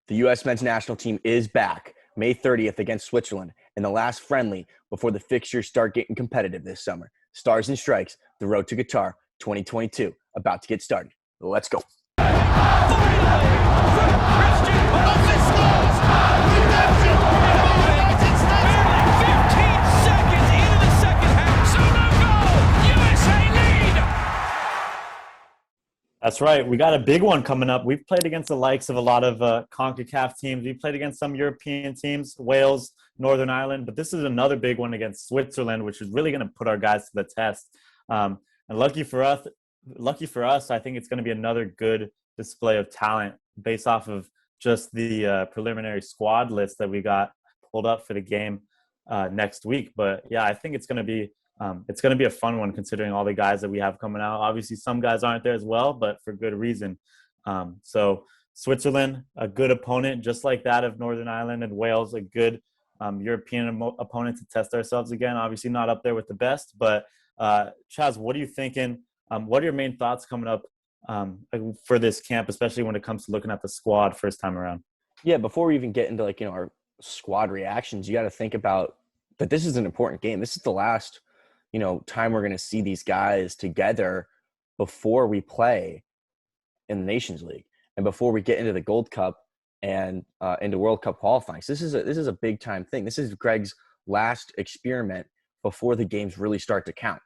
The U.S. men's national team is back May 30th against Switzerland in the last friendly before the fixtures start getting competitive this summer. Stars and Strikes, the road to Qatar 2022, about to get started. Let's go. That's right. We got a big one coming up. We've played against the likes of a lot of CONCACAF teams. We've played against some European teams, Wales, Northern Ireland. But this is another big one against Switzerland, which is really going to put our guys to the test. And lucky for us, I think it's going to be another good display of talent based off of just the preliminary squad list that we got pulled up for the game next week. But yeah, I think it's going to be a fun one considering all the guys that we have coming out. Obviously, some guys aren't there as well, but for good reason. So Switzerland, a good opponent, just like that of Northern Ireland and Wales, a good European opponent to test ourselves again. Obviously not up there with the best, but Chaz, what are you thinking? What are your main thoughts coming up for this camp, especially when it comes to looking at the squad first time around? Yeah, before we even get into our squad reactions, you got to think about that this is an important game. This is the last time we're going to see these guys together before we play in the Nations League and before we get into the Gold Cup and into World Cup qualifying. So this is a big time thing. This is Greg's last experiment before the games really start to count.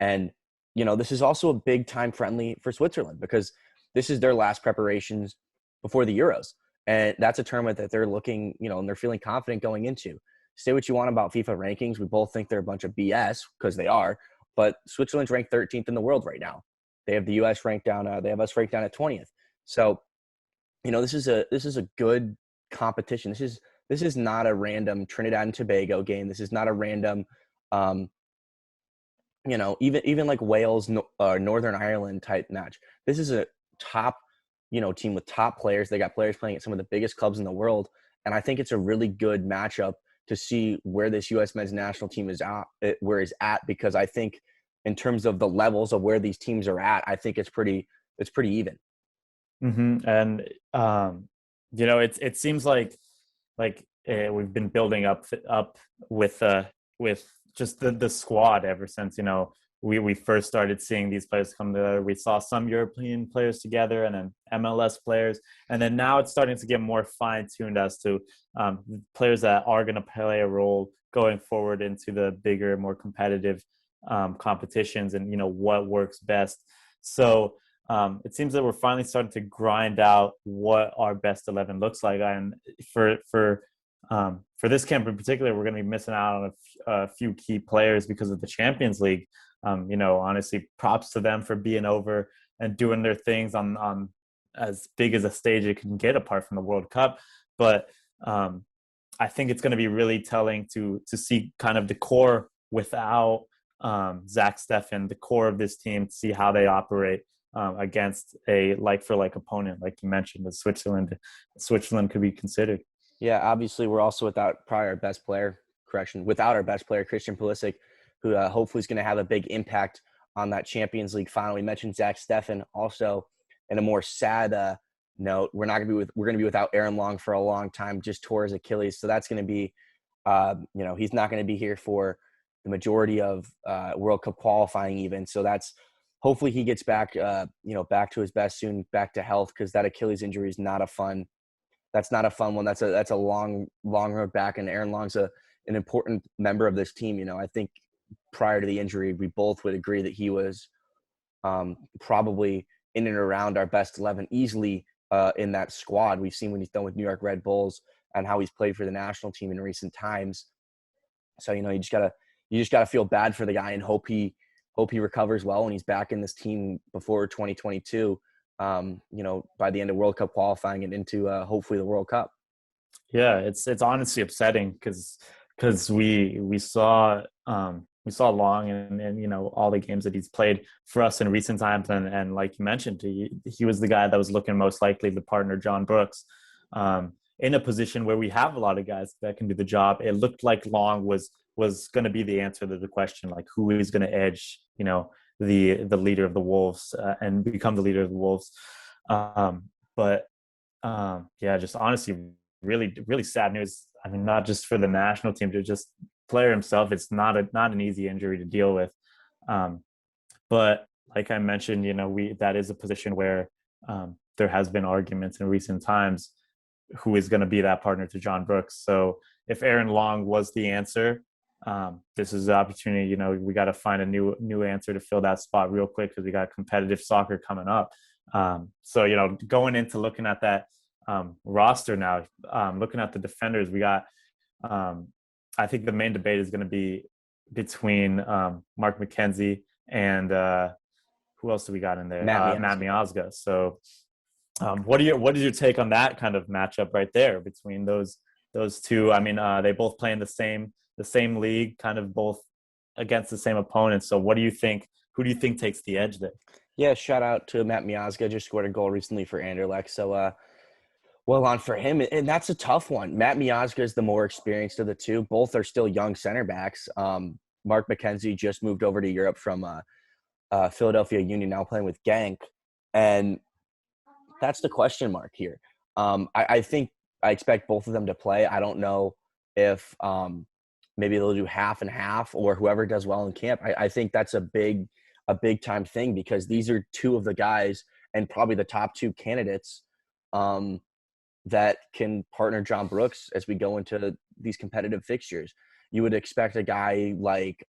And this is also a big time friendly for Switzerland because this is their last preparations before the Euros. And that's a tournament that they're looking, and they're feeling confident going into. Say what you want about FIFA rankings. We both think they're a bunch of BS because they are, but Switzerland's ranked 13th in the world right now. They have the US ranked down. They have us ranked down at 20th. So, this is a good competition. This is not a random Trinidad and Tobago game. This is not a random, even like Wales, Northern Ireland type match. This is a top, team with top players. They got players playing at some of the biggest clubs in the world. And I think it's a really good matchup to see where this U.S. men's national team is at, because I think in terms of the levels of where these teams are at, I think it's pretty even. Mm-hmm. And it seems like we've been building up with just the squad ever since we first started seeing these players come together. We saw some European players together and then MLS players. And then now it's starting to get more fine-tuned as to players that are going to play a role going forward into the bigger, more competitive competitions and, what works best. So it seems that we're finally starting to grind out what our best 11 looks like. And for this camp in particular, we're going to be missing out on a few key players because of the Champions League. Honestly, props to them for being over and doing their things on as big as a stage it can get apart from the World Cup. But I think it's going to be really telling to see kind of the core without Zach Steffen, the core of this team, to see how they operate against a like-for-like opponent, like you mentioned, that Switzerland could be considered. Yeah, obviously we're also without our best player, Christian Pulisic, who hopefully is going to have a big impact on that Champions League final. We mentioned Zach Steffen. Also, in a more sad note, we're going to be without Aaron Long for a long time, just tore his Achilles. So that's going to be, he's not going to be here for the majority of World Cup qualifying even. So that's hopefully he gets back, back to his best soon, back to health, because that Achilles injury is not a fun. That's not a fun one. That's a long road back, and Aaron Long's an important member of this team. I think prior to the injury, we both would agree that he was probably in and around our best 11 easily in that squad. We've seen what he's done with New York Red Bulls and how he's played for the national team in recent times. So, you just gotta feel bad for the guy and hope he recovers well and he's back in this team before 2022. By the end of World Cup qualifying and into hopefully the World Cup. Yeah, it's honestly upsetting because we saw Long and all the games that he's played for us in recent times, and like you mentioned, he was the guy that was looking most likely to partner John Brooks in a position where we have a lot of guys that can do the job. It looked like Long was going to be the answer to the question, like who is going to edge the leader of the Wolves and become the leader of the Wolves. But Yeah, just honestly, really, really sad news. I mean, not just for the national team, to just player himself. It's not an easy injury to deal with. Um, but like I mentioned, we that is a position where there has been arguments in recent times who is going to be that partner to John Brooks. So if Aaron Long was the answer, this is the opportunity. We got to find a new answer to fill that spot real quick because we got competitive soccer coming up. So going into looking at that roster now, looking at the defenders, we got. I think the main debate is going to be between Mark McKenzie and who else do we got in there? Matt Miazga. So what is your take on that kind of matchup right there between those two? I mean, they both play in the same league, kind of both against the same opponents. So what do you think? Who do you think takes the edge there? Yeah, shout out to Matt Miazga. Just scored a goal recently for Anderlecht. So well on for him. And that's a tough one. Matt Miazga is the more experienced of the two. Both are still young center backs. Mark McKenzie just moved over to Europe from Philadelphia Union, now playing with Genk. And that's the question mark here. I think I expect both of them to play. I don't know if maybe they'll do half and half or whoever does well in camp. I think that's a big time thing because these are two of the guys and probably the top two candidates that can partner John Brooks as we go into these competitive fixtures. You would expect a guy like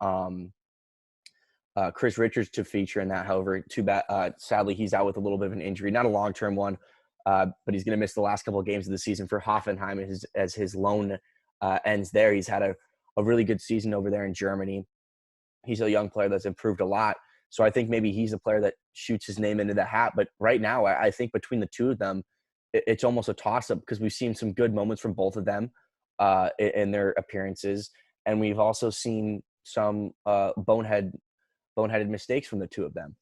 Chris Richards to feature in that. However, too bad. Sadly, he's out with a little bit of an injury, not a long-term one, but he's going to miss the last couple of games of the season for Hoffenheim as his loan ends there. He's had a really good season over there in Germany. He's a young player that's improved a lot. So I think maybe he's a player that shoots his name into the hat. But right now, I think between the two of them, it's almost a toss-up because we've seen some good moments from both of them in their appearances. And we've also seen some boneheaded mistakes from the two of them.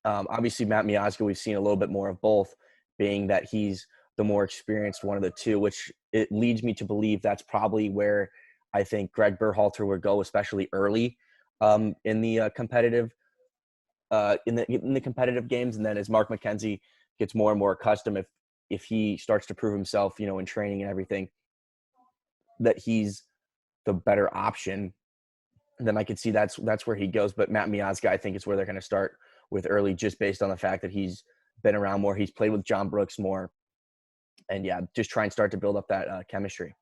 Obviously, Matt Miazga, we've seen a little bit more of both, being that he's the more experienced one of the two, which it leads me to believe that's probably where I think Greg Berhalter would go, especially early in the competitive in the competitive games. And then as Mark McKenzie gets more and more accustomed, if he starts to prove himself, in training and everything, that he's the better option, then I could see that's where he goes. But Matt Miazga, I think, is where they're going to start with early, just based on the fact that he's been around more. He's played with John Brooks more. And, yeah, just try and start to build up that chemistry.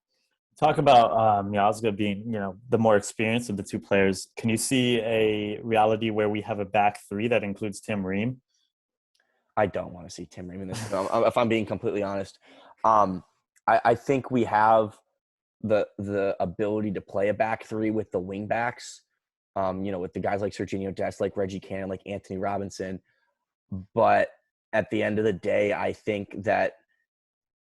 Talk about Miazga being, the more experienced of the two players. Can you see a reality where we have a back three that includes Tim Ream? I don't want to see Tim Ream in this film, if I'm being completely honest. I think we have the ability to play a back three with the wing backs, with the guys like Serginho Dest, like Reggie Cannon, like Anthony Robinson. But at the end of the day, I think that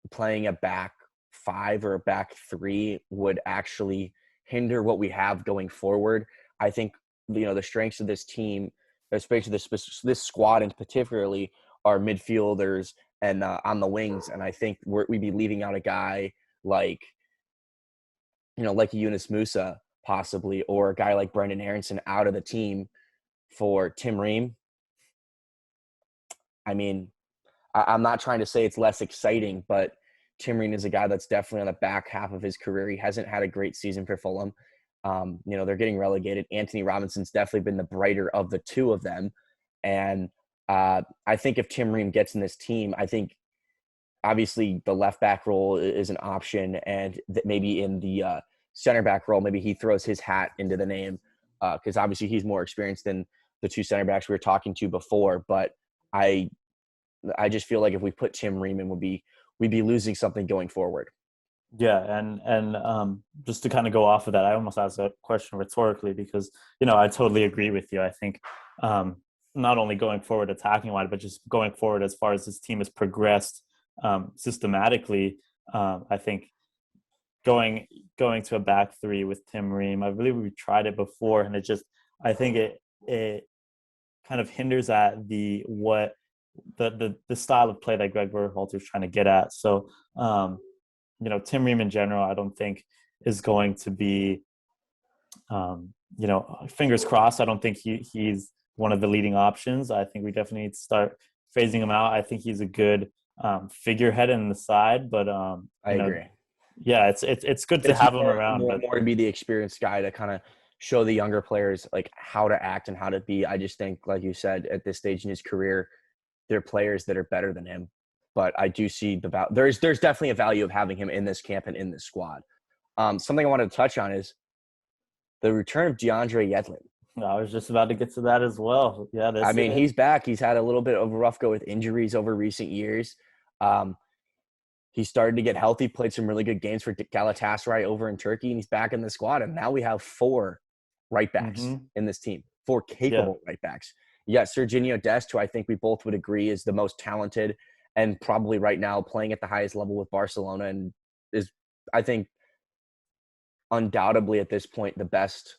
playing a back five or a back three would actually hinder what we have going forward. I think, the strengths of this team, especially this squad and particularly, are midfielders and on the wings. And I think we'd be leaving out a guy like, like Yunus Musa possibly, or a guy like Brendan Aronson out of the team for Tim Ream. I mean, I'm not trying to say it's less exciting, but Tim Ream is a guy that's definitely on the back half of his career. He hasn't had a great season for Fulham. They're getting relegated. Anthony Robinson's definitely been the brighter of the two of them. And I think if Tim Ream gets in this team, I think obviously the left back role is an option, and that maybe in the center back role, maybe he throws his hat into the name because obviously he's more experienced than the two center backs we were talking to before. But I just feel like if we put Tim Ream in, we'd be losing something going forward. Yeah, and just to kind of go off of that, I almost asked a question rhetorically because I totally agree with you. I think not only going forward attacking wise, but just going forward as far as this team has progressed systematically. I think going to a back three with Tim Ream, I believe we tried it before, and I think it kind of hinders at the style of play that Greg Berhalter is trying to get at. So Tim Ream in general, I don't think is going to be, fingers crossed. I don't think he's one of the leading options. I think we definitely need to start phasing him out. I think he's a good figurehead in the side, but I agree. yeah, it's good to It's have him around. more to be the experienced guy to kind of show the younger players like how to act and how to be. I just think, like you said, at this stage in his career, there are players that are better than him. But I do see the value. There's definitely a value of having him in this camp and in this squad. Something I wanted to touch on is the return of Deandre Yedlin. I was just about to get to that as well. Yeah, I mean, he's back. He's had a little bit of a rough go with injuries over recent years. He started to get healthy, played some really good games for Galatasaray over in Turkey, and he's back in the squad. And now we have 4 right backs in this team, 4 capable right backs. You got Serginho Dest, who I think we both would agree is the most talented and probably right now playing at the highest level with Barcelona and is, I think, undoubtedly at this point the best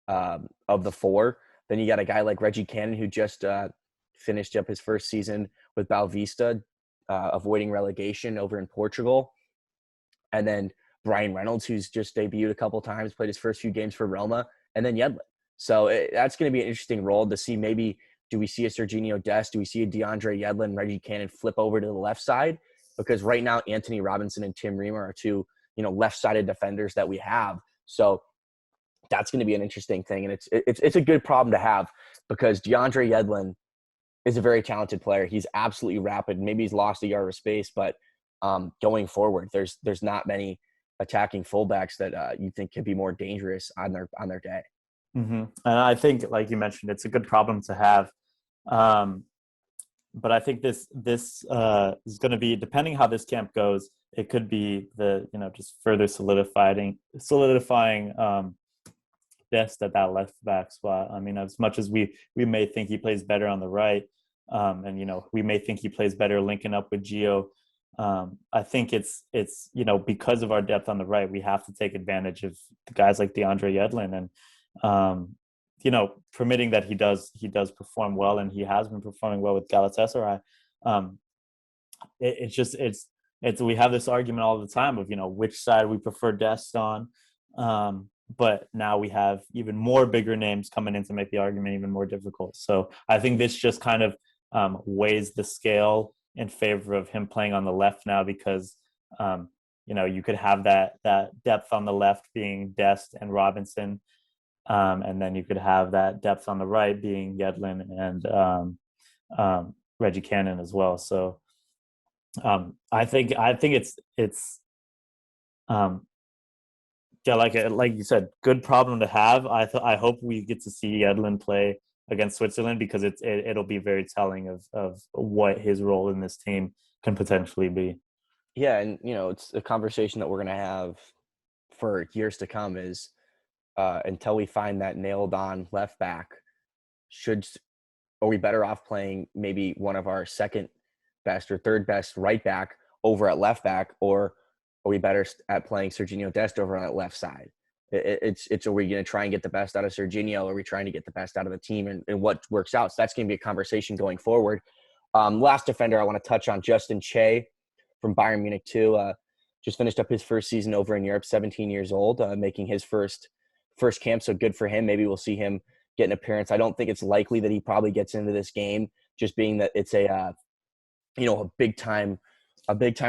of the 4. Then you got a guy like Reggie Cannon, who just finished up his first season with Boavista, avoiding relegation over in Portugal. And then Brian Reynolds, who's just debuted a couple times, played his first few games for Roma, and then Yedlin. So that's going to be an interesting role to see. Maybe do we see a Serginho Dest? Do we see a Deandre Yedlin, Reggie Cannon flip over to the left side? Because right now, Anthony Robinson and Tim Reamer are 2, left-sided defenders that we have. So that's going to be an interesting thing. And it's a good problem to have because Deandre Yedlin is a very talented player. He's absolutely rapid. Maybe he's lost a yard of space, but going forward, there's not many attacking fullbacks that you think could be more dangerous on their day. And I think, like you mentioned, it's a good problem to have. But I think this is going to be, depending how this camp goes, it could be just further solidifying Dest at that left back spot. I mean, as much as we may think he plays better on the right, and we may think he plays better linking up with Gio. I think it's because of our depth on the right, we have to take advantage of guys like Deandre Yedlin and permitting that he does perform well, and he has been performing well with Galatasaray. We have this argument all the time of which side we prefer Dest on. But now we have even more bigger names coming in to make the argument even more difficult. So I think this just kind of weighs the scale in favor of him playing on the left now because, you could have that depth on the left being Dest and Robinson. And then you could have that depth on the right being Yedlin and Reggie Cannon as well. So I think it's yeah, like you said, good problem to have. I hope we get to see Yedlin play against Switzerland because it'll be very telling of what his role in this team can potentially be. Yeah, and it's a conversation that we're going to have for years to come is until we find that nailed on left back, are we better off playing maybe one of our second best or third best right back over at left back, or are we better at playing Serginho Dest over on that left side? It's are we going to try and get the best out of Serginho? Or are we trying to get the best out of the team and what works out? So that's going to be a conversation going forward. Last defender I want to touch on, Justin Che from Bayern Munich too. Just finished up his first season over in Europe, 17 years old, making his first camp. So good for him. Maybe we'll see him get an appearance. I don't think it's likely that he probably gets into this game, just being that it's a big time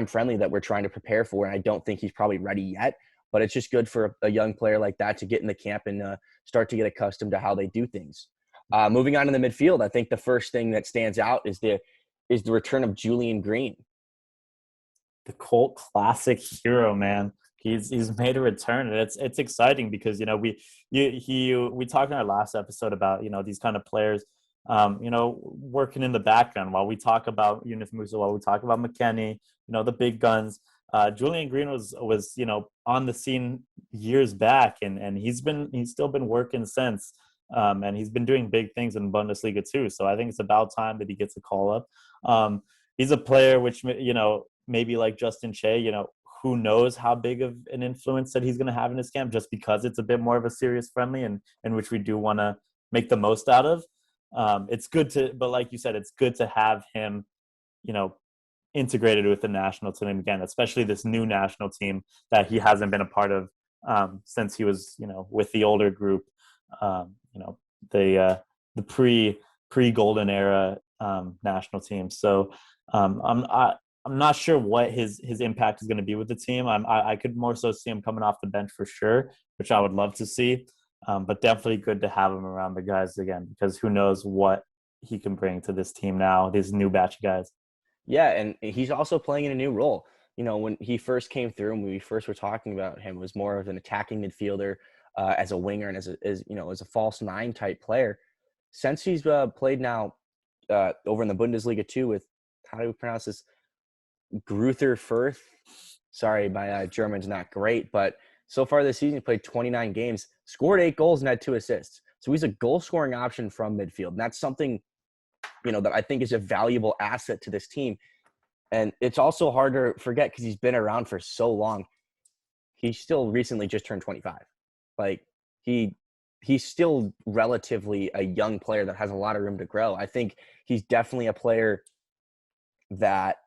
friendly that we're trying to prepare for. And I don't think he's probably ready yet, but it's just good for a young player like that to get in the camp and start to get accustomed to how they do things. Moving on to the midfield, I think the first thing that stands out is the return of Julian Green. The cult classic hero, man. He's made a return, and it's exciting because we talked in our last episode about these kind of players working in the background while we talk about Yunus Musa, while we talk about McKennie, the big guns. Julian Green was on the scene years back, and he's still been working since, and he's been doing big things in Bundesliga too. So I think it's about time that he gets a call up. He's a player which maybe like Justin Che, who knows how big of an influence that he's going to have in his camp, just because it's a bit more of a serious friendly and which we do want to make the most out of. It's good but like you said, it's good to have him, integrated with the national team again, especially this new national team that he hasn't been a part of since he was, with the older group, the pre-golden era national team. So I'm not sure what his impact is going to be with the team. I could more so see him coming off the bench for sure, which I would love to see. But definitely good to have him around the guys again, because who knows what he can bring to this team now, this new batch of guys. Yeah, and he's also playing in a new role. You know, when he first came through and we first were talking about him, was more of an attacking midfielder as a winger and as a false nine type player. Since he's played now over in the Bundesliga too with, how do we pronounce this? Gruther Firth. Sorry, my German's not great, but so far this season he played 29 games, scored 8 goals and had 2 assists. So he's a goal scoring option from midfield. And that's something, that I think is a valuable asset to this team. And it's also hard to forget because he's been around for so long. He still recently just turned 25. Like he's still relatively a young player that has a lot of room to grow. I think he's definitely a player that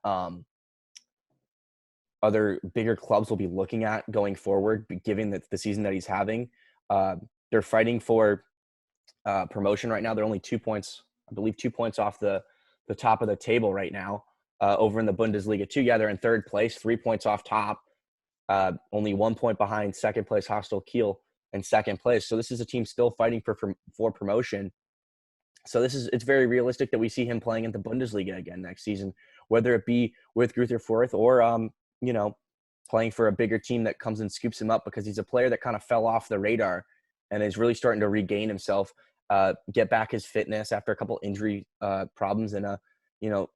other bigger clubs will be looking at going forward, given the season that he's having. They're fighting for promotion right now. They're only 2 points, I believe, 2 points off the top of the table right now over in the Bundesliga too. Yeah, they're in third place, 3 points off top, only 1 point behind second place Hostel Kiel in second place. So this is a team still fighting for promotion. So it's very realistic that we see him playing in the Bundesliga again next season, whether it be with Gruther Fürth or playing for a bigger team that comes and scoops him up, because he's a player that kind of fell off the radar and is really starting to regain himself, get back his fitness after a couple injury problems. And,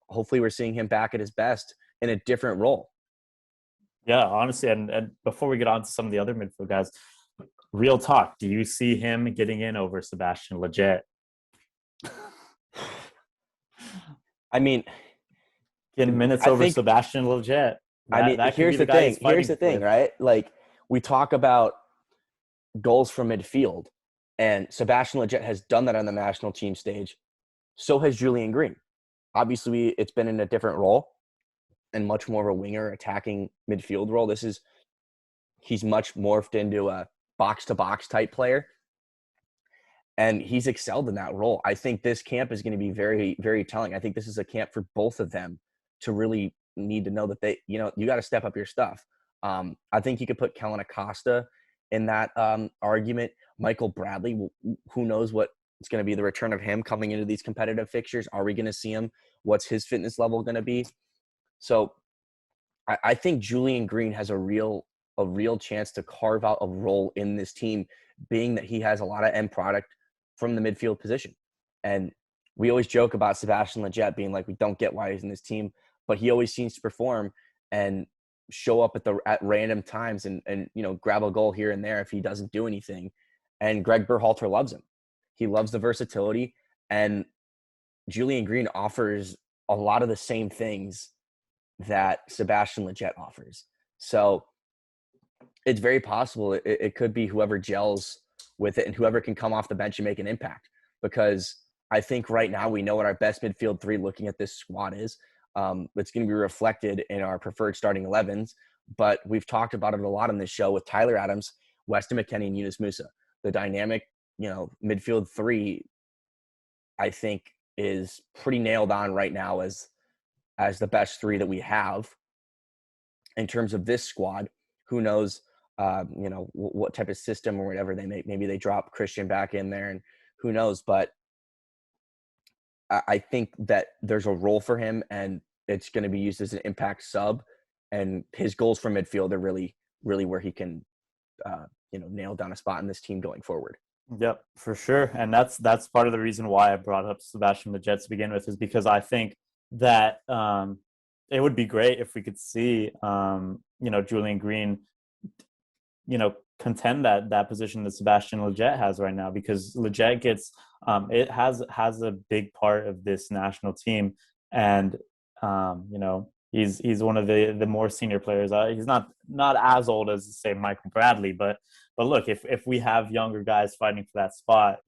hopefully we're seeing him back at his best in a different role. Yeah, honestly. And before we get on to some of the other midfield guys, real talk, do you see him getting in over Sebastian Lletget? I mean, getting minutes over Sebastian Lletget. Here's the thing, right? Like, we talk about goals from midfield, and Sebastian Lletget has done that on the national team stage. So has Julian Green. Obviously, it's been in a different role and much more of a winger attacking midfield role. He's much morphed into a box-to-box type player, and he's excelled in that role. I think this camp is going to be very, very telling. I think this is a camp for both of them to really need to know that you got to step up your stuff. I think you could put Kellen Acosta in that argument. Michael Bradley, who knows what it's going to be the return of him coming into these competitive fixtures. Are we going to see him? What's his fitness level going to be? So I think Julian Green has a real chance to carve out a role in this team, being that he has a lot of end product from the midfield position. And we always joke about Sebastian Lletget being like, we don't get why he's in this team, but he always seems to perform and show up at random times and grab a goal here and there if he doesn't do anything. And Greg Berhalter loves him. He loves the versatility, and Julian Green offers a lot of the same things that Sebastian Lletget offers. So it's very possible it could be whoever gels with it and whoever can come off the bench and make an impact, because I think right now we know what our best midfield three looking at this squad is. It's going to be reflected in our preferred starting 11s, but we've talked about it a lot on this show with Tyler Adams, Weston McKennie, and Yunus Musa. The dynamic, midfield three, I think, is pretty nailed on right now as the best three that we have in terms of this squad. Who knows, what type of system or whatever they make. Maybe they drop Christian back in there, and who knows. But I think that there's a role for him, and it's going to be used as an impact sub. And his goals from midfield are really, really where he can, nail down a spot in this team going forward. Yep, for sure. And that's part of the reason why I brought up Sebastian Lletget to begin with, is because I think that it would be great if we could see, Julian Green, contend that position that Sebastian Lletget has right now, because Lletget gets it has a big part of this national team, and he's one of the more senior players. He's not as old as, say, Michael Bradley, but look, if we have younger guys fighting for that spot,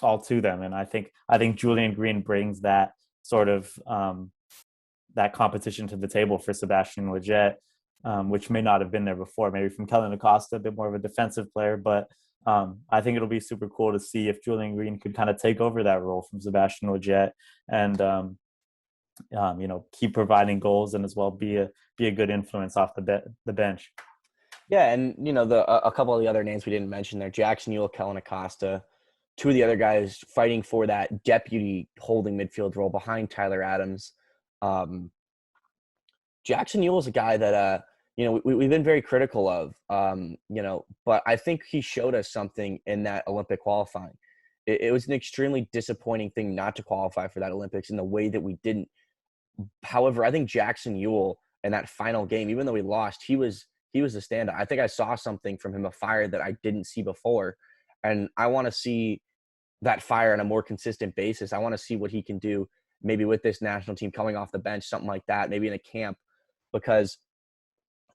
all to them. And I think Julian Green brings that sort of that competition to the table for Sebastian Lletget, which may not have been there before. Maybe from Kellen Acosta, a bit more of a defensive player, but I think it'll be super cool to see if Julian Green could kind of take over that role from Sebastian Lletget. And keep providing goals and as well be a good influence off the bench. Yeah, and a couple of the other names we didn't mention there: Jackson Ewell, Kellen Acosta, two of the other guys fighting for that deputy holding midfield role behind Tyler Adams. Jackson Ewell is a guy that we've been very critical of, but I think he showed us something in that Olympic qualifying. It was an extremely disappointing thing not to qualify for that Olympics in the way that we didn't. However, I think Jackson Ewell in that final game, even though we lost, he was a standout. I think I saw something from him, a fire that I didn't see before, and I want to see that fire on a more consistent basis. I want to see what he can do, maybe with this national team coming off the bench, something like that, maybe in a camp, because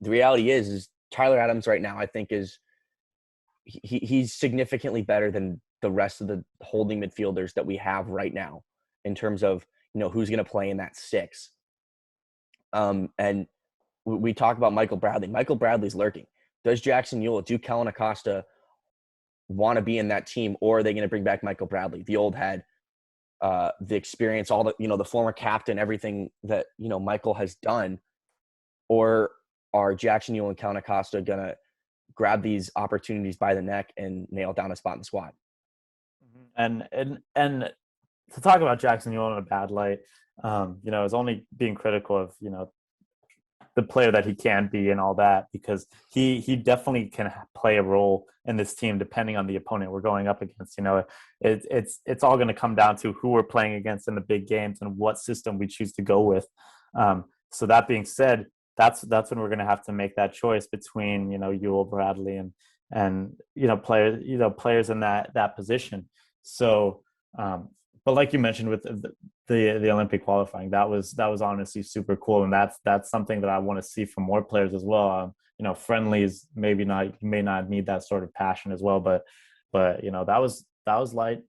the reality is Tyler Adams right now, I think he's significantly better than the rest of the holding midfielders that we have right now in terms of, who's going to play in that six. And we talk about Michael Bradley. Michael Bradley's lurking. Does Jackson Ewell, do Kellen Acosta want to be in that team, or are they going to bring back Michael Bradley, the old head, the experience, all the, the former captain, everything that, Michael has done? Or are Jackson Ewell and Kellen Acosta going to grab these opportunities by the neck and nail down a spot in the squad? And to talk about Jackson Ewell in a bad light, is only being critical of, the player that he can be and all that, because he definitely can play a role in this team depending on the opponent we're going up against. It's all going to come down to who we're playing against in the big games and what system we choose to go with. So that being said, that's when we're going to have to make that choice between Ewell, Bradley, and players in that position. So, but like you mentioned with the Olympic qualifying, that was honestly super cool, and that's something that I want to see from more players as well. Friendlies maybe not, you may not need that sort of passion as well, but that was like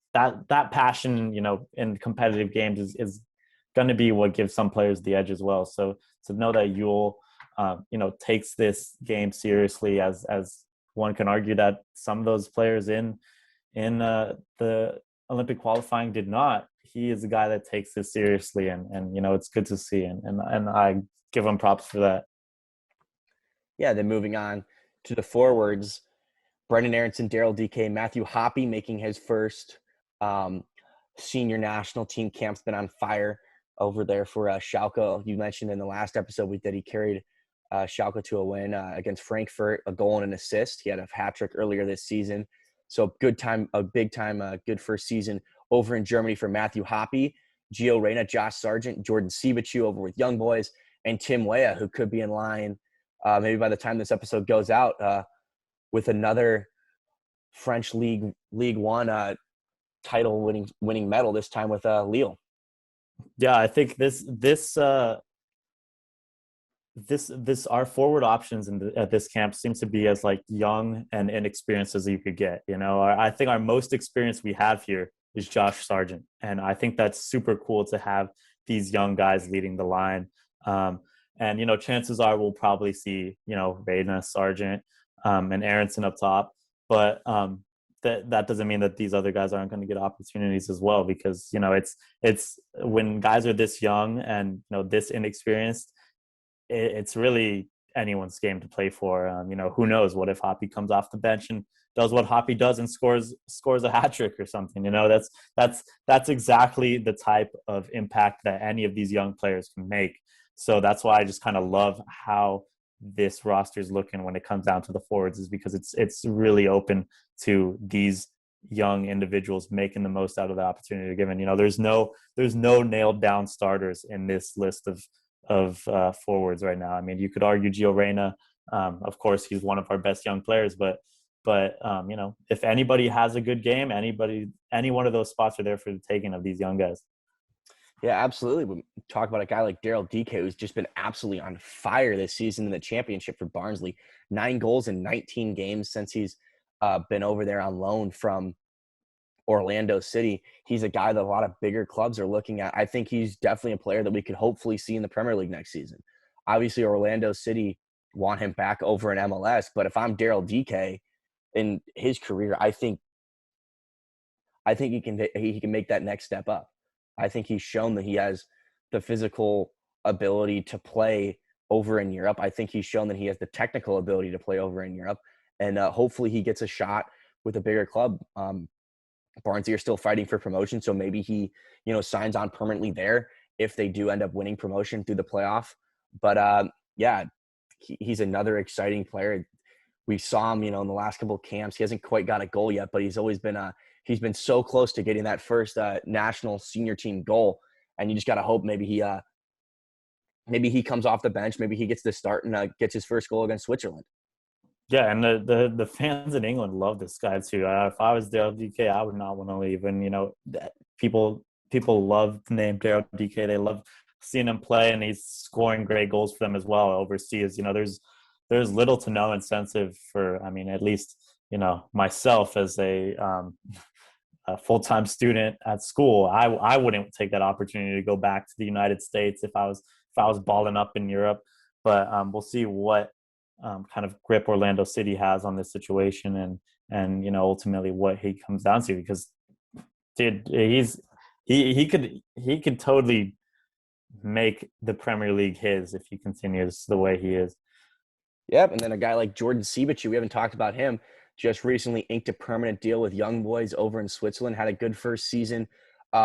that passion in competitive games is going to be what gives some players the edge as well. So to know that Ewell takes this game seriously, as one can argue that some of those players in the Olympic qualifying did not. He is a guy that takes this seriously, and it's good to see, and I give him props for that. Yeah, then moving on to the forwards, Brendan Aronson, Daryl DK, Matthew Hoppe making his first senior national team. Camp's been on fire over there for Schalke. You mentioned in the last episode that he carried Schalke to a win against Frankfurt, a goal and an assist. He had a hat trick earlier this season. So good first season over in Germany for Matthew Hoppe, Gio Reyna, Josh Sargent, Jordan Sibachu over with Young Boys, and Tim Weah, who could be in line maybe by the time this episode goes out with another French League One title winning medal, this time with Lille. Yeah, I think this our forward options at this camp seems to be as like young and inexperienced as you could get. I think our most experience we have here is Josh Sargent, and I think that's super cool to have these young guys leading the line. And chances are we'll probably see Reyna, Sargent, and Aronson up top, but that doesn't mean that these other guys aren't going to get opportunities as well, because it's when guys are this young and this inexperienced, it's really anyone's game to play for. Who knows? What if Hoppe comes off the bench and does what Hoppe does and scores a hat trick or something? That's exactly the type of impact that any of these young players can make. So that's why I just kind of love how this roster is looking when it comes down to the forwards, is because it's really open to these young individuals making the most out of the opportunity given. There's no nailed down starters in this list of forwards right now. I mean, you could argue Gio Reyna. Of course, he's one of our best young players, but if anybody has a good game, any one of those spots are there for the taking of these young guys. Yeah, absolutely. We talk about a guy like Daryl DK, who's just been absolutely on fire this season in the championship for Barnsley. 9 goals in 19 games since he's been over there on loan from Orlando City. He's a guy that a lot of bigger clubs are looking at. I think he's definitely a player that we could hopefully see in the Premier League next season. Obviously, Orlando City want him back over in MLS, but if I'm Daryl DK in his career, I think he can make that next step up. I think he's shown that he has the physical ability to play over in Europe. I think he's shown that he has the technical ability to play over in Europe. And hopefully he gets a shot with a bigger club. Barnsley are still fighting for promotion, so maybe he, signs on permanently there if they do end up winning promotion through the playoff. But yeah, he's another exciting player. We saw him, in the last couple of camps. He hasn't quite got a goal yet, but he's always been he's been so close to getting that first national senior team goal. And you just got to hope maybe he comes off the bench, maybe he gets the start and gets his first goal against Switzerland. Yeah, and the fans in England love this guy too. If I was Daryl DK, I would not want to leave. And people love the name Daryl DK. They love seeing him play, and he's scoring great goals for them as well overseas. There's little to no incentive for, at least myself as a full-time student at school. I wouldn't take that opportunity to go back to the United States if I was balling up in Europe. But we'll see what kind of grip Orlando City has on this situation, and ultimately what he comes down to, because dude, he could totally make the Premier League his if he continues the way he is. Yep, and then a guy like Jordan Siebatcheu, we haven't talked about him, just recently inked a permanent deal with Young Boys over in Switzerland, had a good first season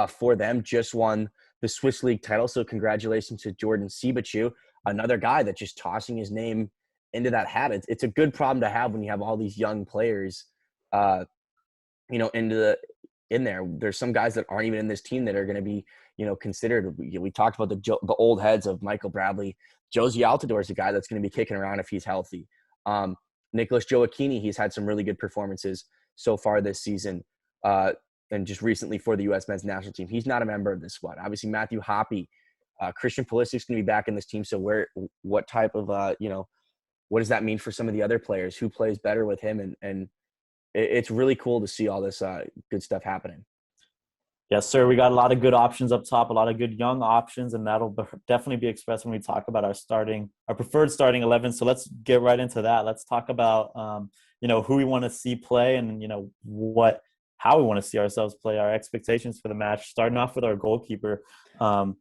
for them, just won the Swiss League title, so congratulations to Jordan Siebatcheu, another guy that's just tossing his name into that hat. It's a good problem to have when you have all these young players, in there. There's some guys that aren't even in this team that are going to be, considered. We talked about the old heads of Michael Bradley. Josie Altidore is a guy that's going to be kicking around if he's healthy. Nicholas Joachini, he's had some really good performances so far this season, and just recently for the U.S. men's national team. He's not a member of this squad. Obviously, Matthew Hoppe, Christian Pulisic's going to be back in this team. So what type of, what does that mean for some of the other players? Who plays better with him? And it's really cool to see all this good stuff happening. Yes, sir. We got a lot of good options up top, a lot of good young options, and that'll definitely be expressed when we talk about our preferred starting 11. So let's get right into that. Let's talk about, who we want to see play, and, how we want to see ourselves play, our expectations for the match, starting off with our goalkeeper. I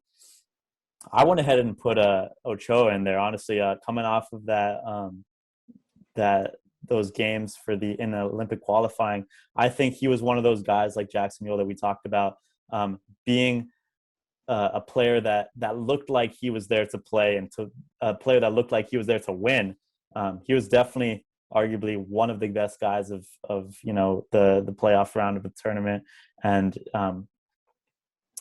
went ahead and put Ochoa in there, honestly, coming off of those games in the Olympic qualifying. I think he was one of those guys like Jackson Mule that we talked about, being a player that looked like he was there to play, and a player that looked like he was there to win. He was definitely arguably one of the best guys of the playoff round of the tournament, and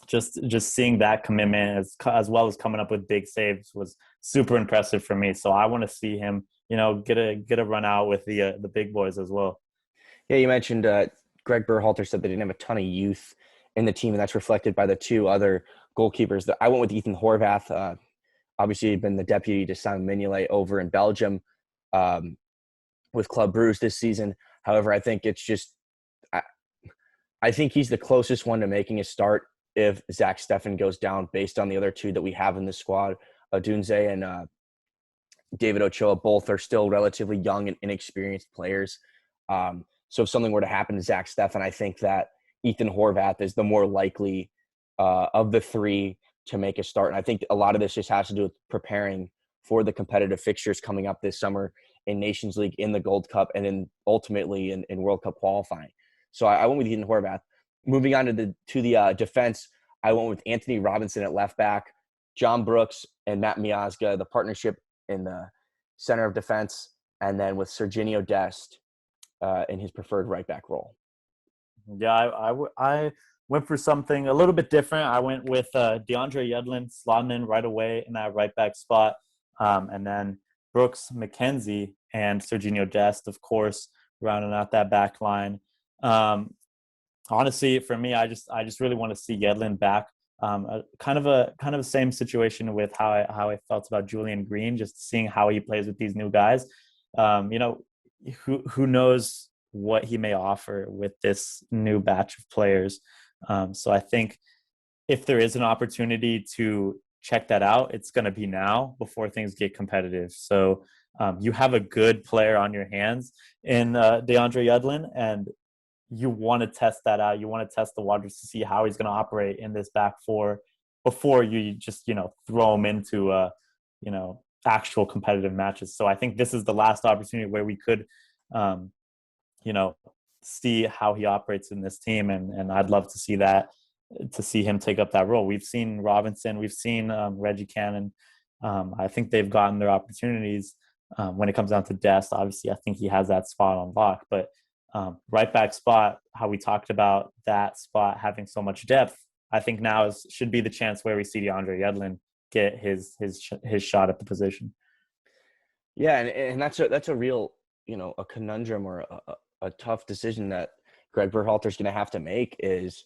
just seeing that commitment as well as coming up with big saves was super impressive for me. So I want to see him, get a run out with the big boys as well. Yeah, you mentioned Greg Berhalter said they didn't have a ton of youth in the team, and that's reflected by the two other goalkeepers. I went with Ethan Horvath. Obviously, he'd been the deputy to Simon Mignolet over in Belgium with Club Brugge this season. However, I think it's just I think he's the closest one to making a start if Zach Steffen goes down, based on the other two that we have in the squad. Odunze and David Ochoa both are still relatively young and inexperienced players. So if something were to happen to Zach Steffen, I think that Ethan Horvath is the more likely of the three to make a start. And I think a lot of this just has to do with preparing for the competitive fixtures coming up this summer in Nations League, in the Gold Cup, and ultimately in World Cup qualifying. So I went with Ethan Horvath. Moving on to the defense, I went with Anthony Robinson at left back, John Brooks and Matt Miazga, the partnership in the center of defense, and then with Serginho Dest in his preferred right back role. Yeah, I went for something a little bit different. I went with Deandre Yedlin slotting in right away in that right back spot, and then Brooks, McKenzie, and Serginho Dest, of course, rounding out that back line. Honestly, for me, I just really want to see Yedlin back. Kind of the same situation with how I felt about Julian Green, just seeing how he plays with these new guys. Who knows what he may offer with this new batch of players. So I think if there is an opportunity to check that out, it's going to be now before things get competitive. So you have a good player on your hands in DeAndre Yedlin, and you want to test that out. You want to test the waters to see how he's going to operate in this back four before you just, throw him into, actual competitive matches. So I think this is the last opportunity where we could, you know, see how he operates in this team. And I'd love to see that, to see him take up that role. We've seen Robinson, we've seen Reggie Cannon. I think they've gotten their opportunities. When it comes down to Dest, obviously, I think he has that spot on lock. But right back spot, how we talked about that spot having so much depth, I think now should be the chance where we see Deandre Yedlin get his shot at the position. Yeah, and that's a real, a conundrum or a tough decision that Greg Berhalter's going to have to make is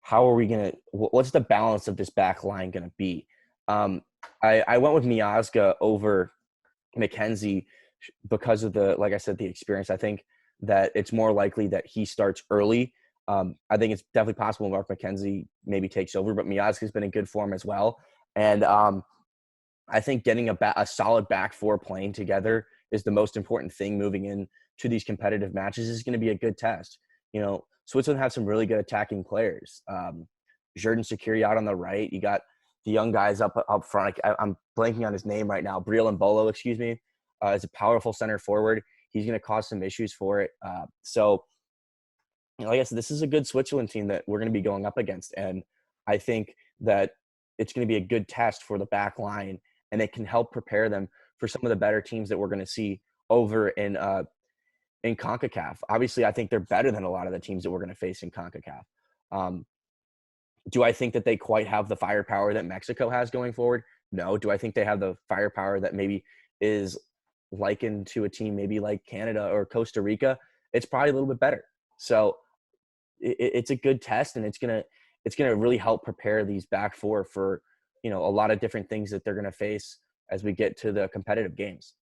how are we going to – what's the balance of this back line going to be? I went with Miazga over McKenzie because of like I said, the experience. I think that it's more likely that he starts early. I think it's definitely possible Mark McKenzie maybe takes over, but Miazga's been in good form as well. And I think getting a solid back four playing together is the most important thing moving into these competitive matches. Is going to be a good test. Switzerland have some really good attacking players. Jordan Sakiri out on the right. You got the young guys up front. I'm blanking on his name right now. Briel Mbolo, excuse me, is a powerful center forward. He's going to cause some issues for it. So, like I said, this is a good Switzerland team that we're going to be going up against. And I think that it's going to be a good test for the back line, and it can help prepare them for some of the better teams that we're going to see over in CONCACAF. Obviously, I think they're better than a lot of the teams that we're going to face in CONCACAF. Do I think that they quite have the firepower that Mexico has going forward? No. Do I think they have the firepower that maybe is likened to a team maybe like Canada or Costa Rica? It's probably a little bit better. So it's a good test, and it's gonna really help prepare these back four for a lot of different things that they're gonna face as we get to the competitive games.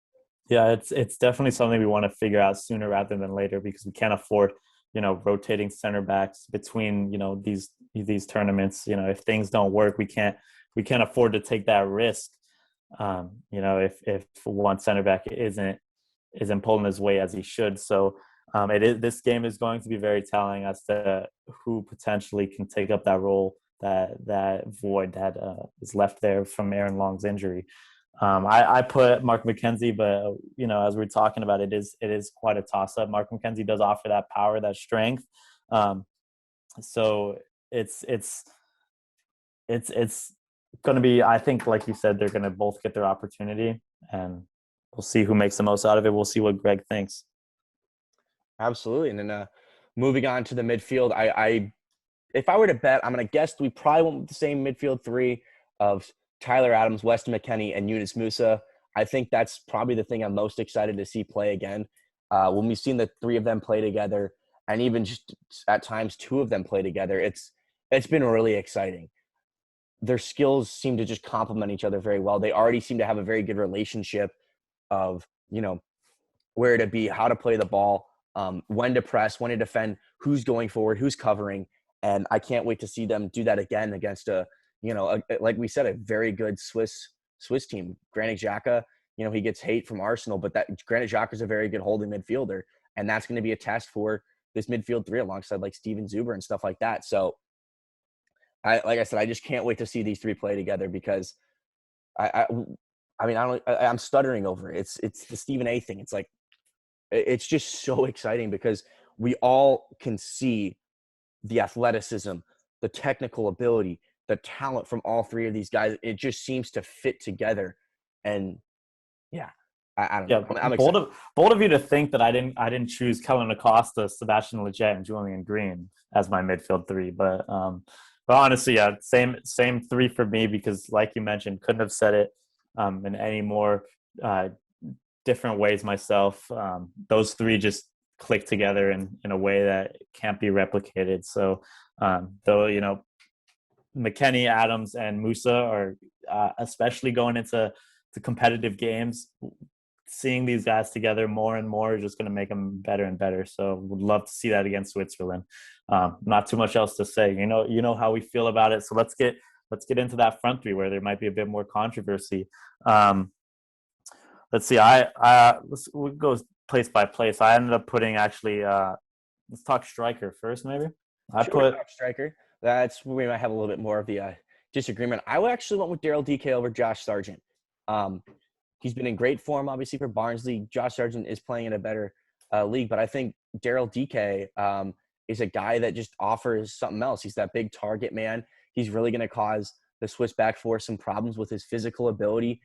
Yeah, it's definitely something we want to figure out sooner rather than later, because we can't afford rotating center backs between these tournaments. If things don't work, we can't afford to take that risk. If one center back isn't pulling his weight as he should. So this game is going to be very telling as to who potentially can take up that role, that void that is left there from Aaron Long's injury. I put Mark McKenzie, but as we're talking about, it is quite a toss-up. Mark McKenzie does offer that power, that strength. So it's going to be, I think, like you said, they're going to both get their opportunity, and we'll see who makes the most out of it. We'll see what Greg thinks. Absolutely. And then moving on to the midfield, I if I were to bet, I'm going to guess we probably went with the same midfield three of Tyler Adams, Weston McKennie, and Yunus Musa. I think that's probably the thing I'm most excited to see play again. When we've seen the three of them play together, and even just at times two of them play together, it's been really exciting. Their skills seem to just complement each other very well. They already seem to have a very good relationship of, where to be, how to play the ball, when to press, when to defend, who's going forward, who's covering. And I can't wait to see them do that again against like we said, a very good Swiss team. Granit Xhaka, he gets hate from Arsenal, but that Granit Xhaka is a very good holding midfielder, and that's going to be a test for this midfield three alongside like Steven Zuber and stuff like that. So, like I said, I just can't wait to see these three play together, because I'm stuttering over it. It's the Stephen A thing. It's like, it's just so exciting because we all can see the athleticism, the technical ability, the talent from all three of these guys. It just seems to fit together. And yeah, I don't know. I'm excited. Bold of you to think that I didn't choose Kellen Acosta, Sebastian Lletget, and Julian Green as my midfield three. But honestly, yeah, same three for me, because like you mentioned, couldn't have said it in any more different ways myself. Those three just click together in a way that can't be replicated. So though, McKennie, Adams, and Musa are especially going into competitive games, seeing these guys together more and more is just going to make them better and better. So would love to see that against Switzerland. Not too much else to say. You know how we feel about it. So let's get into that front three where there might be a bit more controversy. Let's see. We'll go place by place. I ended up putting actually let's talk striker first, maybe. I Sure, we put talk striker. That's where we might have a little bit more of the disagreement. I actually went with Daryl DK over Josh Sargent. Um, he's been in great form, obviously, for Barnsley. Josh Sargent is playing in a better league, but I think Daryl DK is a guy that just offers something else. He's that big target man. He's really going to cause the Swiss back four some problems with his physical ability.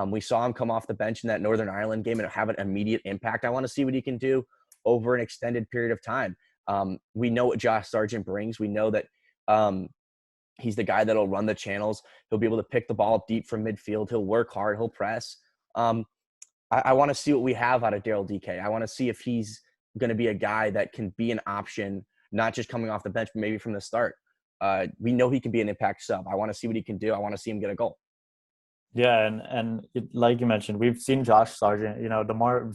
We saw him come off the bench in that Northern Ireland game and have an immediate impact. I want to see what he can do over an extended period of time. We know what Josh Sargent brings. We know that he's the guy that'll run the channels. He'll be able to pick the ball up deep from midfield. He'll work hard. He'll press. I want to see what we have out of Daryl DK. I want to see if he's going to be a guy that can be an option, not just coming off the bench, but maybe from the start. We know he can be an impact sub. I want to see what he can do. I want to see him get a goal. Yeah, and like you mentioned, we've seen Josh Sargent. You know, the more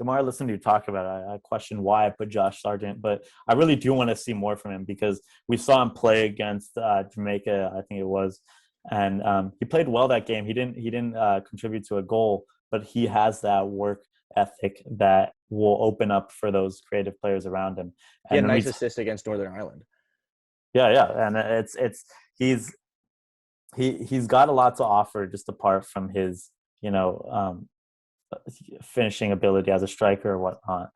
I listen to you talk about it, I question why I put Josh Sargent, but I really do want to see more from him because we saw him play against Jamaica, I think it was, and he played well that game. He didn't contribute to a goal, but he has that work ethic that will open up for those creative players around him. He had And a nice assist against Northern Ireland. yeah, and he's got a lot to offer just apart from his, finishing ability as a striker or whatnot,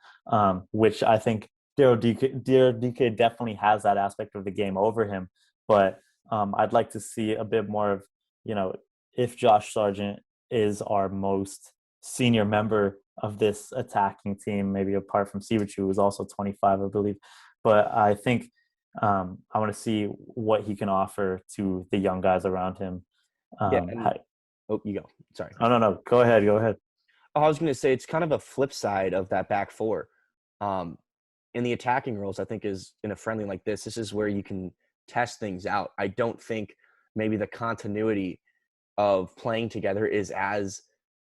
which I think Daryl DK definitely has that aspect of the game over him. But I'd like to see a bit more of, if Josh Sargent is our most senior member of this attacking team, maybe apart from Sivic, who was also 25, I believe. But I think I want to see what he can offer to the young guys around him. You go. Sorry. Oh, no. Go ahead. Oh, I was going to say it's kind of a flip side of that back four. In the attacking roles, I think is in a friendly like this is where you can test things out. I don't think maybe the continuity of playing together is as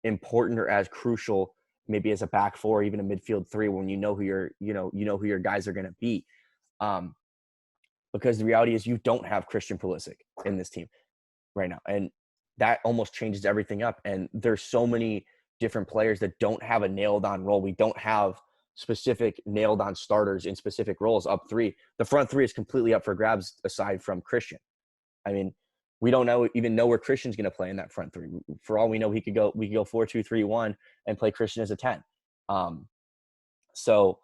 important or as crucial maybe as a back four, even a midfield three, when you know who your guys are going to be. Because the reality is you don't have Christian Pulisic in this team right now. And that almost changes everything up. And there's so many different players that don't have a nailed on role. We don't have specific nailed on starters in specific roles up three. The front three is completely up for grabs aside from Christian. I mean, we don't even know where Christian's going to play in that front three. For all we know, we could go 4-2-3-1 and play Christian as a 10. So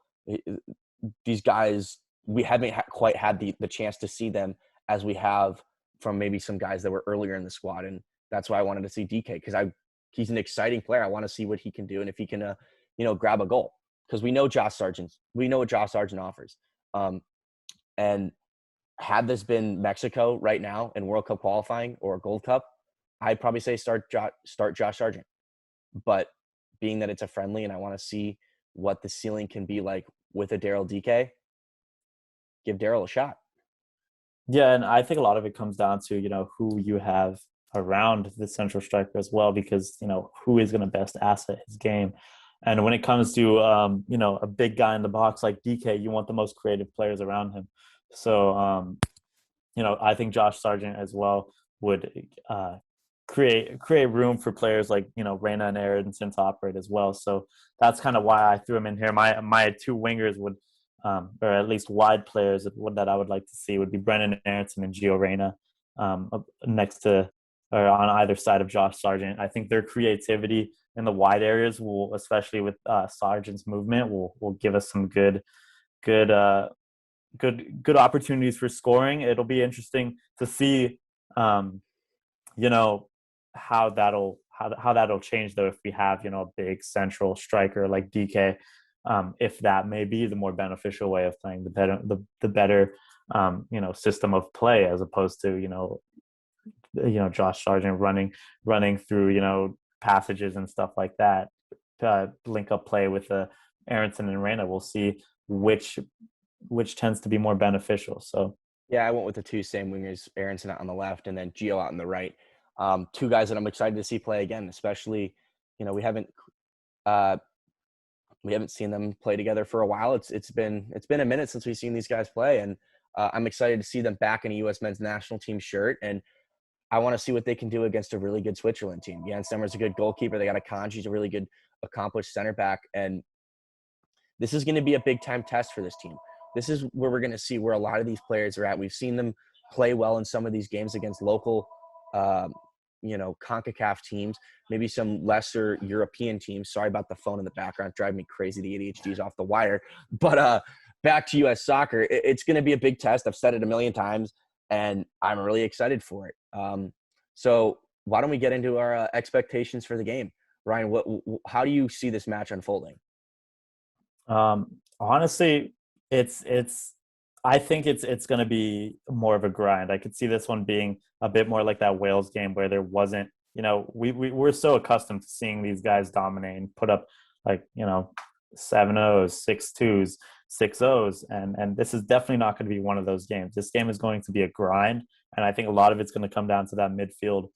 these guys, we haven't quite had the chance to see them as we have from maybe some guys that were earlier in the squad. And that's why I wanted to see DK, because he's an exciting player. I want to see what he can do and if he can, grab a goal, because we know what Josh Sargent offers. And had this been Mexico right now in World Cup qualifying or Gold Cup, I'd probably say start Josh Sargent. But being that it's a friendly and I want to see what the ceiling can be like with a Daryl DK, give Daryl a shot. Yeah, and I think a lot of it comes down to, who you have around the central striker as well, because, who is going to best asset his game. And when it comes to, a big guy in the box like DK, you want the most creative players around him. So, I think Josh Sargent as well would create room for players like, Reyna and Aronson to operate as well. So that's kind of why I threw him in here. My two wingers would, or at least wide players that I would like to see would be Brennan Aronson and Gio Reyna next to or on either side of Josh Sargent. I think their creativity in the wide areas will, especially with Sargent's movement, will give us some good opportunities for scoring. It'll be interesting to see, how that'll change though if we have a big central striker like DK. If that may be the more beneficial way of playing, the better system of play, as opposed to Josh Sargent running through passages and stuff like that. Link up play with Aronson and Reyna. We'll see which tends to be more beneficial. So yeah, I went with the two same wingers, Aronson out on the left and then Gio out on the right. Two guys that I'm excited to see play again, especially we haven't seen them play together for a while. It's been a minute since we've seen these guys play, and I'm excited to see them back in a U.S. men's national team shirt. And I want to see what they can do against a really good Switzerland team. Jan Stemmer's a good goalkeeper. They got a Conch. He's a really good, accomplished center back. And this is going to be a big time test for this team. this is where we're going to see where a lot of these players are at. We've seen them play well in some of these games against local, CONCACAF teams, maybe some lesser European teams. Sorry about the phone in the background, driving me crazy. The ADHD's off the wire. But back to U.S. soccer, it's going to be a big test. I've said it a million times, and I'm really excited for it. So why don't we get into our expectations for the game? Ryan, how do you see this match unfolding? Honestly, I think it's going to be more of a grind. I could see this one being a bit more like that Wales game where there wasn't, we're so accustomed to seeing these guys dominate and put up 7-0s, 6-2s, 6-0s. And this is definitely not going to be one of those games. This game is going to be a grind. And I think a lot of it's going to come down to that midfield.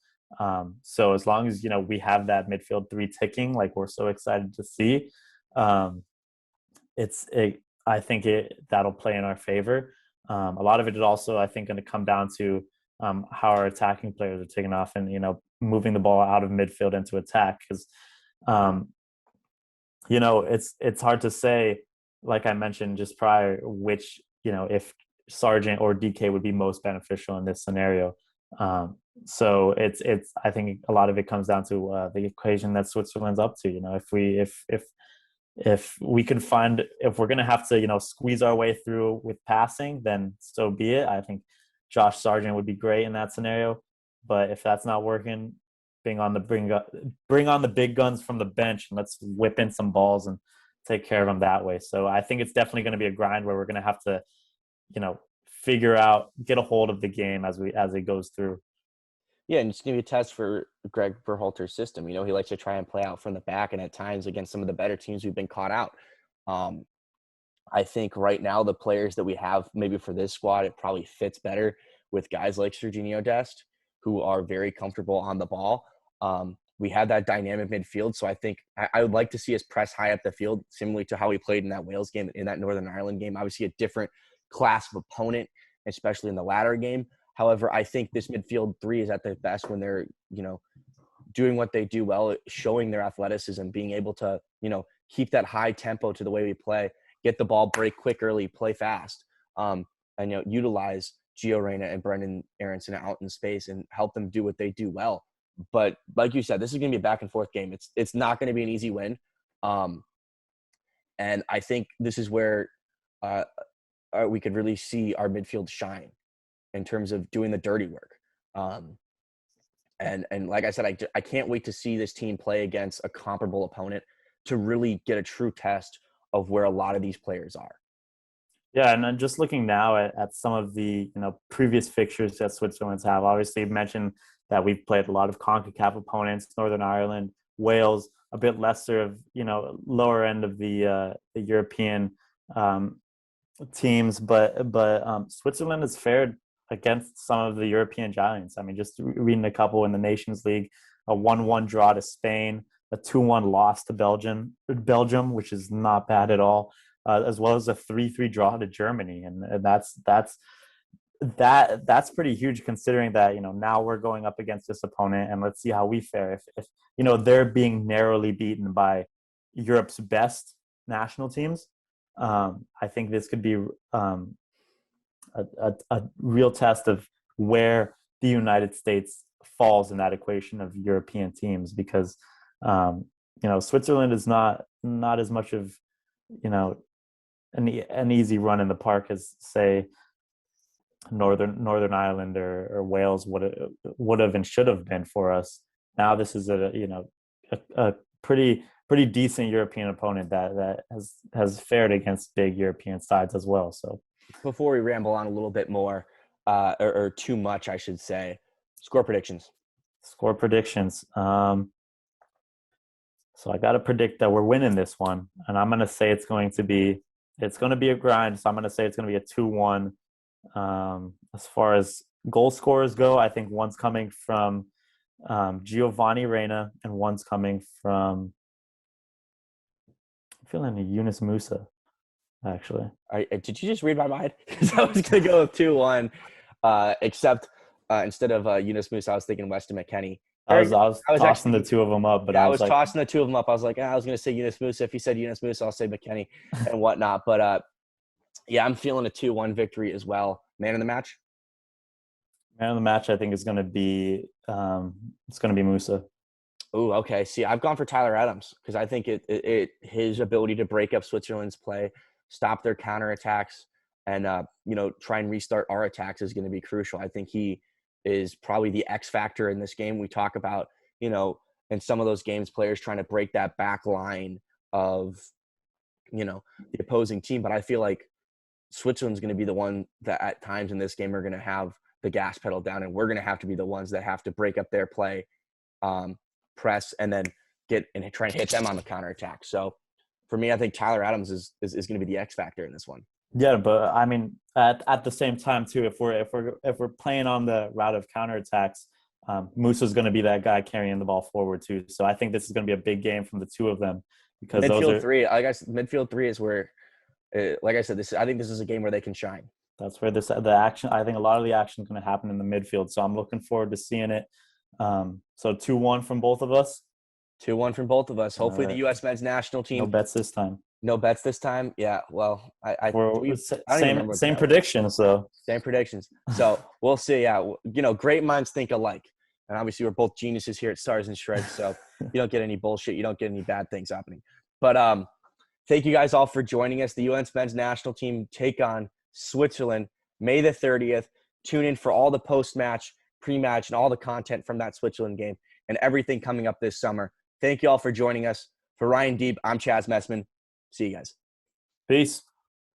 So as long as, we have that midfield three ticking, like we're so excited to see, I think that'll play in our favor. A lot of it is also, I think, going to come down to how our attacking players are taking off and, moving the ball out of midfield into attack. Because, it's hard to say, like I mentioned just prior, which, if Sargent or DK would be most beneficial in this scenario. So I think a lot of it comes down to the equation that Switzerland's up to. If we're going to have to, squeeze our way through with passing, then so be it. I think Josh Sargent would be great in that scenario. But if that's not working, bring on the big guns from the bench and let's whip in some balls and take care of them that way. So I think it's definitely going to be a grind where we're going to have to, get a hold of the game as it goes through. Yeah, and it's going to be a test for Greg Berhalter's system. He likes to try and play out from the back, and at times against some of the better teams, we've been caught out. I think right now the players that we have maybe for this squad, it probably fits better with guys like Serginho Dest, who are very comfortable on the ball. We have that dynamic midfield, so I think I would like to see us press high up the field, similarly to how we played in that Wales game, in that Northern Ireland game. Obviously a different class of opponent, especially in the latter game. However, I think this midfield three is at their best when they're, doing what they do well, showing their athleticism, being able to, keep that high tempo to the way we play, get the ball, break quick early, play fast, and, utilize Gio Reyna and Brendan Aronson out in space and help them do what they do well. But like you said, this is going to be a back and forth game. It's not going to be an easy win. And I think this is where we could really see our midfield shine in terms of doing the dirty work. And like I said, I can't wait to see this team play against a comparable opponent to really get a true test of where a lot of these players are. Yeah, and I'm just looking now at some of the previous fixtures that Switzerland's have. Obviously, you mentioned that we've played a lot of CONCACAF opponents, Northern Ireland, Wales, a bit lesser of lower end of the European teams, but Switzerland has fared against some of the European giants. I mean, just reading a couple in the Nations League, a 1-1 draw to Spain, a 2-1 loss to Belgium, which is not bad at all, as well as a 3-3 draw to Germany, and that's pretty huge considering that now we're going up against this opponent, and let's see how we fare if they're being narrowly beaten by Europe's best national teams. I think this could be a real test of where the United States falls in that equation of European teams, because Switzerland is not as much of an easy run in the park as, say, Northern Ireland or Wales would have and should have been for us. Now this is a pretty decent European opponent that has fared against big European sides as well. So before we ramble on a little bit more, or too much, I should say, score predictions. So I got to predict that we're winning this one, and I'm going to say it's going to be a grind. So I'm going to say it's going to be a 2-1. As far as goal scorers go, I think one's coming from Giovanni Reyna and one's coming from, I'm feeling a Yunus Musa, actually. Did you just read my mind? Because I was going to go with 2-1, except instead of Yunus Musa, I was thinking Weston McKennie. I was tossing the two of them up, but yeah, I was tossing the two of them up. I was like, I was going to say Yunus Musa. If you said Yunus Musa, I'll say McKennie and whatnot. But Yeah, I'm feeling a 2-1 victory as well. Man of the match? Man of the match, I think, is going to be Musa. Oh, okay. See, I've gone for Tyler Adams because I think his ability to break up Switzerland's play, stop their counterattacks, and try and restart our attacks is going to be crucial. I think he is probably the X factor in this game. We talk about, in some of those games, players trying to break that back line of, the opposing team. But I feel like Switzerland's going to be the one that at times in this game are going to have the gas pedal down, and we're going to have to be the ones that have to break up their play, press, and then try and hit them on the counterattack. So for me, I think Tyler Adams is going to be the X factor in this one. Yeah, but I mean, at the same time too, if we're playing on the route of counterattacks, Musa's going to be that guy carrying the ball forward too. So I think this is going to be a big game from the two of them because midfield three is where, like I said, I think this is a game where they can shine. That's where the action. I think a lot of the action is going to happen in the midfield. So I'm looking forward to seeing it. So 2-1 from both of us. 2-1 from both of us. Hopefully, the U.S. men's national team. No bets this time. No bets this time. Yeah. Well, same predictions though. Same predictions. So we'll see. Yeah. Great minds think alike, and obviously we're both geniuses here at Stars and Stripes. So you don't get any bullshit. You don't get any bad things happening. But thank you guys all for joining us. The U.S. men's national team take on Switzerland May the 30th. Tune in for all the post-match, pre-match, and all the content from that Switzerland game and everything coming up this summer. Thank you all for joining us. For Ryan Deeb, I'm Chaz Messman. See you guys. Peace.